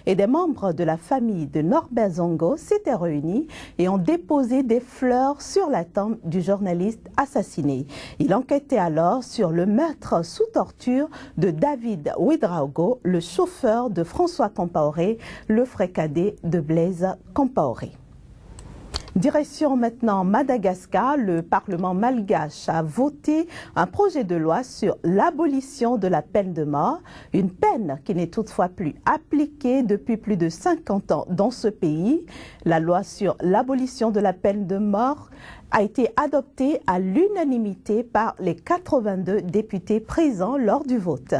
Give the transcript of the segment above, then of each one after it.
et des membres de la famille de Norbert Zongo s'étaient réunis et ont déposé des fleurs sur la tombe du journaliste assassiné. Il enquêtait alors sur le meurtre sous torture de David Ouedraogo, le chauffeur de François Compaoré, le frère cadet de Blaise Compaoré. Direction maintenant Madagascar, le Parlement malgache a voté un projet de loi sur l'abolition de la peine de mort, une peine qui n'est toutefois plus appliquée depuis plus de 50 ans dans ce pays. La loi sur l'abolition de la peine de mort a été adoptée à l'unanimité par les 82 députés présents lors du vote.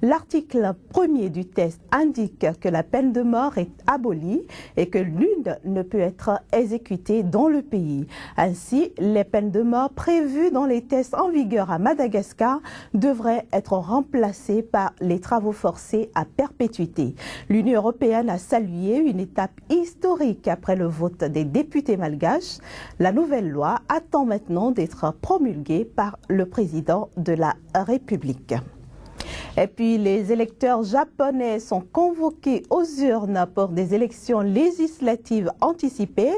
L'article 1er du texte indique que la peine de mort est abolie et que l'une ne peut être exécutée dans le pays. Ainsi, les peines de mort prévues dans les textes en vigueur à Madagascar devraient être remplacées par les travaux forcés à perpétuité. L'Union européenne a salué une étape historique après le vote des députés malgaches. La nouvelle loi attend maintenant d'être promulguée par le président de la République. Et puis les électeurs japonais sont convoqués aux urnes pour des élections législatives anticipées.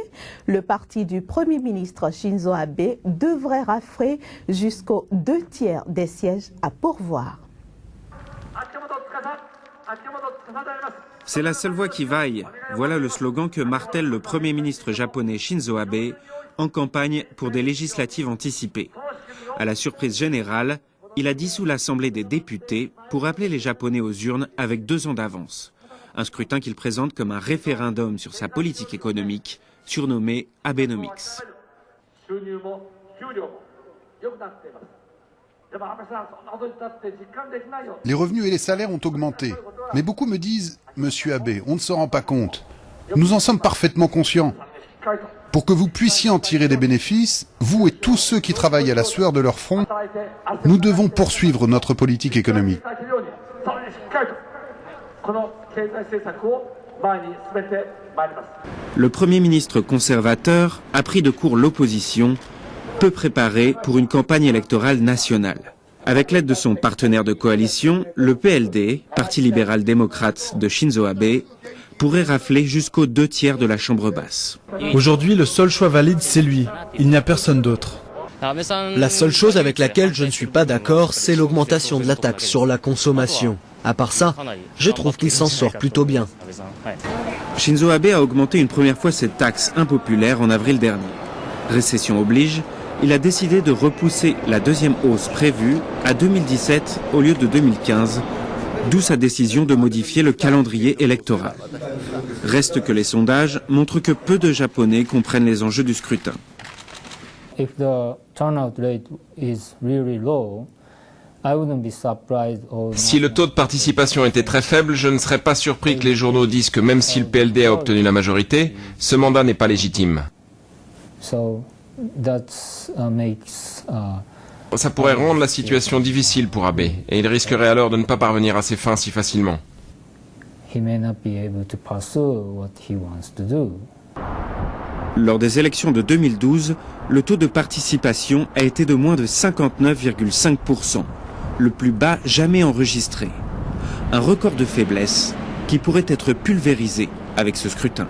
Le parti du Premier ministre Shinzo Abe devrait rafler jusqu'aux 2/3 des sièges à pourvoir. C'est la seule voix qui vaille. Voilà le slogan que martèle le Premier ministre japonais Shinzo Abe en campagne pour des législatives anticipées. À la surprise générale, il a dissous l'Assemblée des députés pour appeler les Japonais aux urnes avec 2 ans d'avance. Un scrutin qu'il présente comme un référendum sur sa politique économique, surnommé Abenomics. Les revenus et les salaires ont augmenté. Mais beaucoup me disent, Monsieur Abe, on ne se rend pas compte. Nous en sommes parfaitement conscients. Pour que vous puissiez en tirer des bénéfices, vous et tous ceux qui travaillent à la sueur de leur front, nous devons poursuivre notre politique économique. Le Premier ministre conservateur a pris de court l'opposition, peu préparée pour une campagne électorale nationale. Avec l'aide de son partenaire de coalition, le PLD, Parti libéral-démocrate de Shinzo Abe, pourrait rafler jusqu'aux 2/3 de la Chambre basse. Aujourd'hui, le seul choix valide, c'est lui. Il n'y a personne d'autre. La seule chose avec laquelle je ne suis pas d'accord, c'est l'augmentation de la taxe sur la consommation. À part ça, je trouve qu'il s'en sort plutôt bien. Shinzo Abe a augmenté une première fois cette taxe impopulaire en avril dernier. Récession oblige, il a décidé de repousser la deuxième hausse prévue à 2017 au lieu de 2015, d'où sa décision de modifier le calendrier électoral. Reste que les sondages montrent que peu de Japonais comprennent les enjeux du scrutin. Si le taux de participation était très faible, je ne serais pas surpris que les journaux disent que même si le PLD a obtenu la majorité, ce mandat n'est pas légitime. Ça pourrait rendre la situation difficile pour Abe, et il risquerait alors de ne pas parvenir à ses fins si facilement. Lors des élections de 2012, le taux de participation a été de moins de 59,5%, le plus bas jamais enregistré. Un record de faiblesse qui pourrait être pulvérisé avec ce scrutin.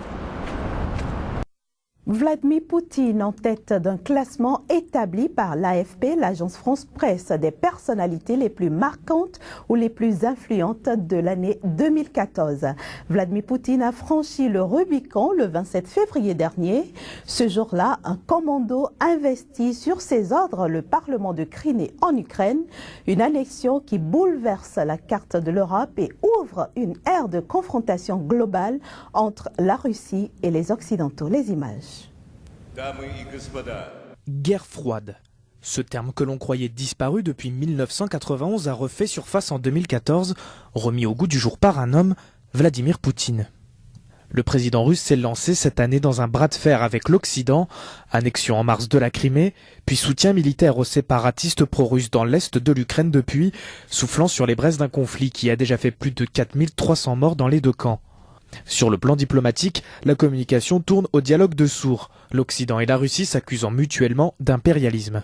Vladimir Poutine en tête d'un classement établi par l'AFP, l'agence France-Presse, des personnalités les plus marquantes ou les plus influentes de l'année 2014. Vladimir Poutine a franchi le Rubicon le 27 février dernier. Ce jour-là, un commando investit sur ses ordres le Parlement de Crimée en Ukraine, une annexion qui bouleverse la carte de l'Europe et ouvre une ère de confrontation globale entre la Russie et les Occidentaux. Les images. Guerre froide. Ce terme que l'on croyait disparu depuis 1991 a refait surface en 2014, remis au goût du jour par un homme, Vladimir Poutine. Le président russe s'est lancé cette année dans un bras de fer avec l'Occident, annexion en mars de la Crimée, puis soutien militaire aux séparatistes pro-russes dans l'est de l'Ukraine depuis, soufflant sur les braises d'un conflit qui a déjà fait plus de 4300 morts dans les deux camps. Sur le plan diplomatique, la communication tourne au dialogue de sourds, l'Occident et la Russie s'accusant mutuellement d'impérialisme.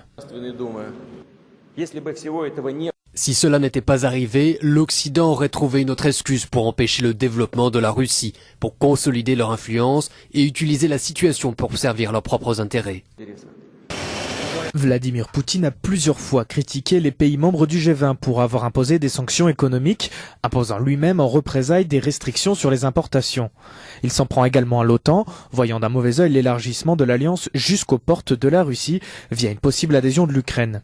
Si cela n'était pas arrivé, l'Occident aurait trouvé une autre excuse pour empêcher le développement de la Russie, pour consolider leur influence et utiliser la situation pour servir leurs propres intérêts. Vladimir Poutine a plusieurs fois critiqué les pays membres du G20 pour avoir imposé des sanctions économiques, imposant lui-même en représailles des restrictions sur les importations. Il s'en prend également à l'OTAN, voyant d'un mauvais œil l'élargissement de l'alliance jusqu'aux portes de la Russie via une possible adhésion de l'Ukraine.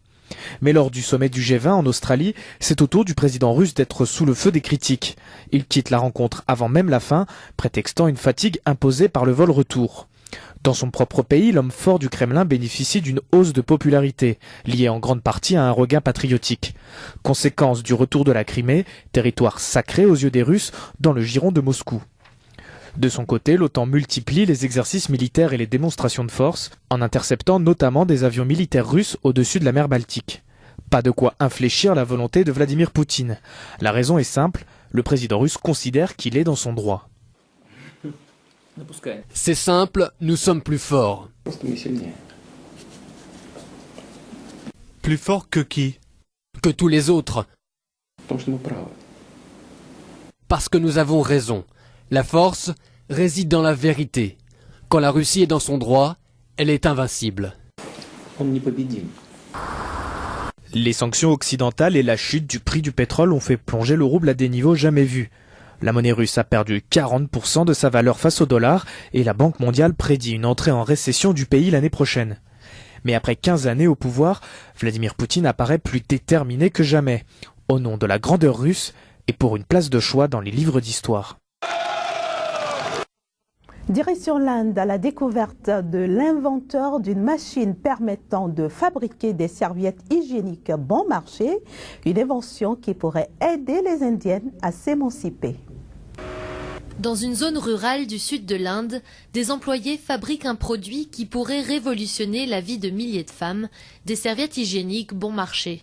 Mais lors du sommet du G20 en Australie, c'est au tour du président russe d'être sous le feu des critiques. Il quitte la rencontre avant même la fin, prétextant une fatigue imposée par le vol retour. Dans son propre pays, l'homme fort du Kremlin bénéficie d'une hausse de popularité, liée en grande partie à un regain patriotique. Conséquence du retour de la Crimée, territoire sacré aux yeux des Russes, dans le giron de Moscou. De son côté, l'OTAN multiplie les exercices militaires et les démonstrations de force, en interceptant notamment des avions militaires russes au-dessus de la mer Baltique. Pas de quoi infléchir la volonté de Vladimir Poutine. La raison est simple, le président russe considère qu'il est dans son droit. C'est simple, nous sommes plus forts. Plus fort que qui? Que tous les autres. Parce que nous avons raison. La force réside dans la vérité. Quand la Russie est dans son droit, elle est invincible. Les sanctions occidentales et la chute du prix du pétrole ont fait plonger le rouble à des niveaux jamais vus. La monnaie russe a perdu 40% de sa valeur face au dollar et la Banque mondiale prédit une entrée en récession du pays l'année prochaine. Mais après 15 années au pouvoir, Vladimir Poutine apparaît plus déterminé que jamais, au nom de la grandeur russe et pour une place de choix dans les livres d'histoire. Direction l'Inde à la découverte de l'inventeur d'une machine permettant de fabriquer des serviettes hygiéniques bon marché, une invention qui pourrait aider les Indiennes à s'émanciper. Dans une zone rurale du sud de l'Inde, des employés fabriquent un produit qui pourrait révolutionner la vie de milliers de femmes, des serviettes hygiéniques bon marché.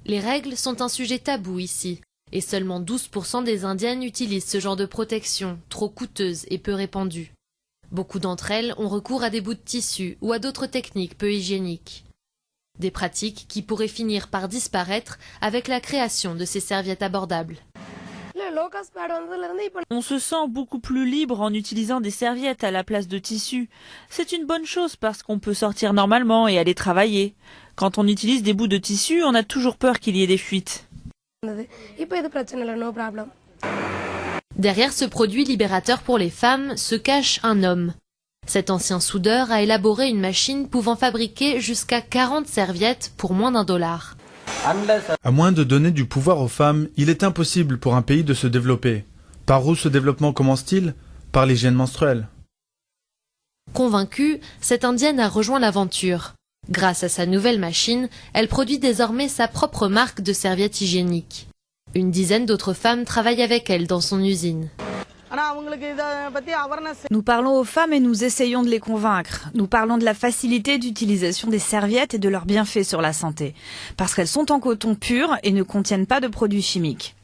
Les règles sont un sujet tabou ici. Et seulement 12% des Indiennes utilisent ce genre de protection, trop coûteuse et peu répandue. Beaucoup d'entre elles ont recours à des bouts de tissu ou à d'autres techniques peu hygiéniques. Des pratiques qui pourraient finir par disparaître avec la création de ces serviettes abordables. On se sent beaucoup plus libre en utilisant des serviettes à la place de tissu. C'est une bonne chose parce qu'on peut sortir normalement et aller travailler. Quand on utilise des bouts de tissu, on a toujours peur qu'il y ait des fuites. Derrière ce produit libérateur pour les femmes se cache un homme. Cet ancien soudeur a élaboré une machine pouvant fabriquer jusqu'à 40 serviettes pour moins d'$1. À moins de donner du pouvoir aux femmes, il est impossible pour un pays de se développer. Par où ce développement commence-t-il? Par l'hygiène menstruelle. Convaincue, cette Indienne a rejoint l'aventure. Grâce à sa nouvelle machine, elle produit désormais sa propre marque de serviettes hygiéniques. Une dizaine d'autres femmes travaillent avec elle dans son usine. Nous parlons aux femmes et nous essayons de les convaincre. Nous parlons de la facilité d'utilisation des serviettes et de leurs bienfaits sur la santé. Parce qu'elles sont en coton pur et ne contiennent pas de produits chimiques.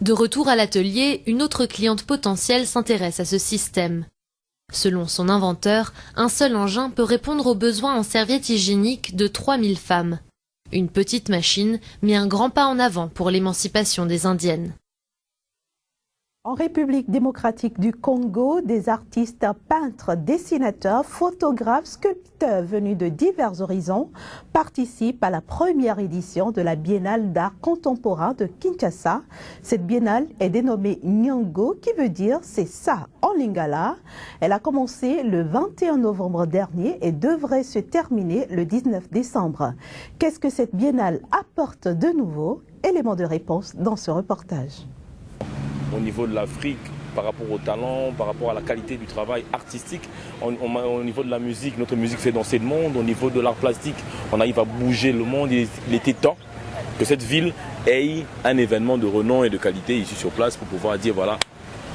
De retour à l'atelier, une autre cliente potentielle s'intéresse à ce système. Selon son inventeur, un seul engin peut répondre aux besoins en serviettes hygiéniques de 3000 femmes. Une petite machine met un grand pas en avant pour l'émancipation des Indiennes. En République démocratique du Congo, des artistes, peintres, dessinateurs, photographes, sculpteurs venus de divers horizons participent à la première édition de la Biennale d'art contemporain de Kinshasa. Cette biennale est dénommée Nyango, qui veut dire c'est ça en lingala. Elle a commencé le 21 novembre dernier et devrait se terminer le 19 décembre. Qu'est-ce que cette biennale apporte de nouveau? Élément de réponse dans ce reportage. Au niveau de l'Afrique, par rapport au talent, par rapport à la qualité du travail artistique, au niveau de la musique, notre musique fait danser le monde, au niveau de l'art plastique, on arrive à bouger le monde. Il était temps que cette ville ait un événement de renom et de qualité ici sur place pour pouvoir dire voilà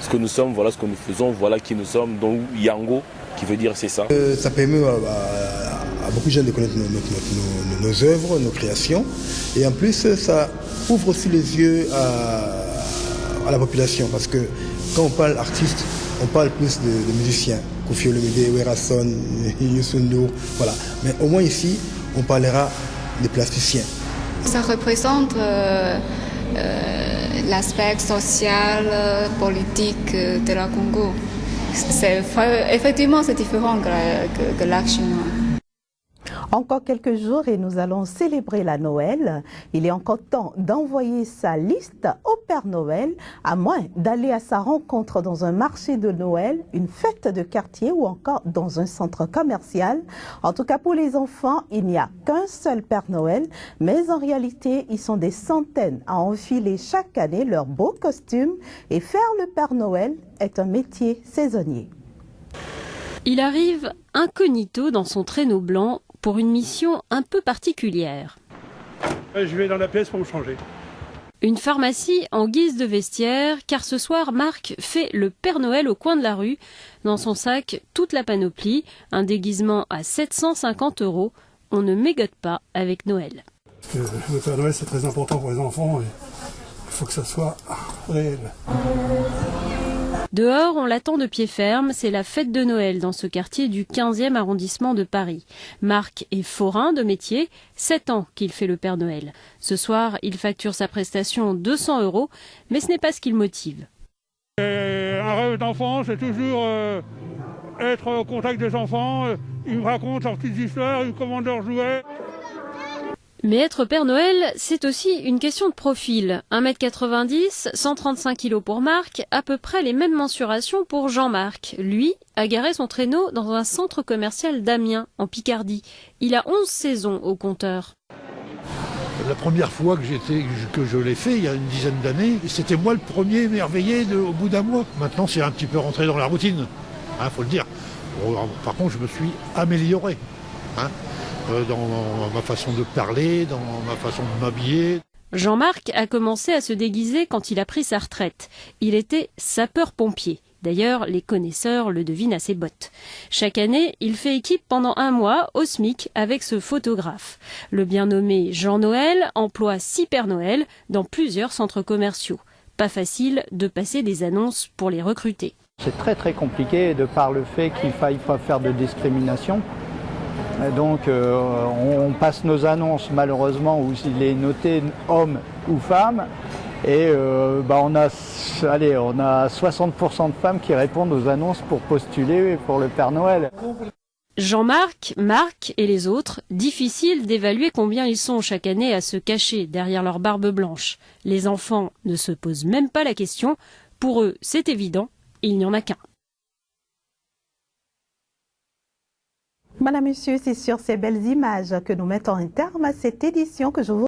ce que nous sommes, voilà ce que nous faisons, voilà qui nous sommes, donc Nyango qui veut dire c'est ça. Ça permet à beaucoup de gens de connaître nos œuvres, nos créations, et en plus ça ouvre aussi les yeux à la population, parce que quand on parle artiste, on parle plus de musiciens, Koffi Olomide, Werason, Youssou N'Dour, voilà. Mais au moins ici, on parlera des plasticiens. Ça représente l'aspect social, politique de la Congo. Effectivement, c'est différent que l'art chinois. Encore quelques jours et nous allons célébrer la Noël. Il est encore temps d'envoyer sa liste au Père Noël, à moins d'aller à sa rencontre dans un marché de Noël, une fête de quartier ou encore dans un centre commercial. En tout cas, pour les enfants, il n'y a qu'un seul Père Noël, mais en réalité, ils sont des centaines à enfiler chaque année leur beau costume et faire le Père Noël est un métier saisonnier. Il arrive incognito dans son traîneau blanc pour une mission un peu particulière. Je vais dans la pièce pour me changer. Une pharmacie en guise de vestiaire, car ce soir, Marc fait le Père Noël au coin de la rue. Dans son sac, toute la panoplie, un déguisement à 750 €. On ne mégote pas avec Noël. Le Père Noël, c'est très important pour les enfants et il faut que ça soit réel. Dehors, on l'attend de pied ferme, c'est la fête de Noël dans ce quartier du 15e arrondissement de Paris. Marc est forain de métier, 7 ans qu'il fait le Père Noël. Ce soir, il facture sa prestation 200 €, mais ce n'est pas ce qui le motive. Un rêve d'enfant, c'est toujours être au contact des enfants. Ils me racontent leurs petites histoires, ils commandent leurs jouets. Mais être Père Noël, c'est aussi une question de profil. 1m90, 135 kg pour Marc, à peu près les mêmes mensurations pour Jean-Marc. Lui a garé son traîneau dans un centre commercial d'Amiens, en Picardie. Il a 11 saisons au compteur. La première fois que je l'ai fait, il y a une dizaine d'années, c'était moi le premier émerveillé au bout d'un mois. Maintenant, c'est un petit peu rentré dans la routine, faut le dire. Par contre, je me suis amélioré. Dans ma façon de parler, dans ma façon de m'habiller. Jean-Marc a commencé à se déguiser quand il a pris sa retraite. Il était sapeur-pompier. D'ailleurs, les connaisseurs le devinent à ses bottes. Chaque année, il fait équipe pendant un mois au SMIC avec ce photographe. Le bien nommé Jean-Noël emploie 6 Pères Noël dans plusieurs centres commerciaux. Pas facile de passer des annonces pour les recruter. C'est très compliqué de par le fait qu'il faille pas faire de discrimination. Donc on passe nos annonces malheureusement où il est noté homme ou femme et on a 60% de femmes qui répondent aux annonces pour postuler pour le Père Noël. Jean-Marc, Marc et les autres, difficile d'évaluer combien ils sont chaque année à se cacher derrière leur barbe blanche. Les enfants ne se posent même pas la question. Pour eux, c'est évident, il n'y en a qu'un. Madame, Monsieur, c'est sur ces belles images que nous mettons un terme à cette édition que je vous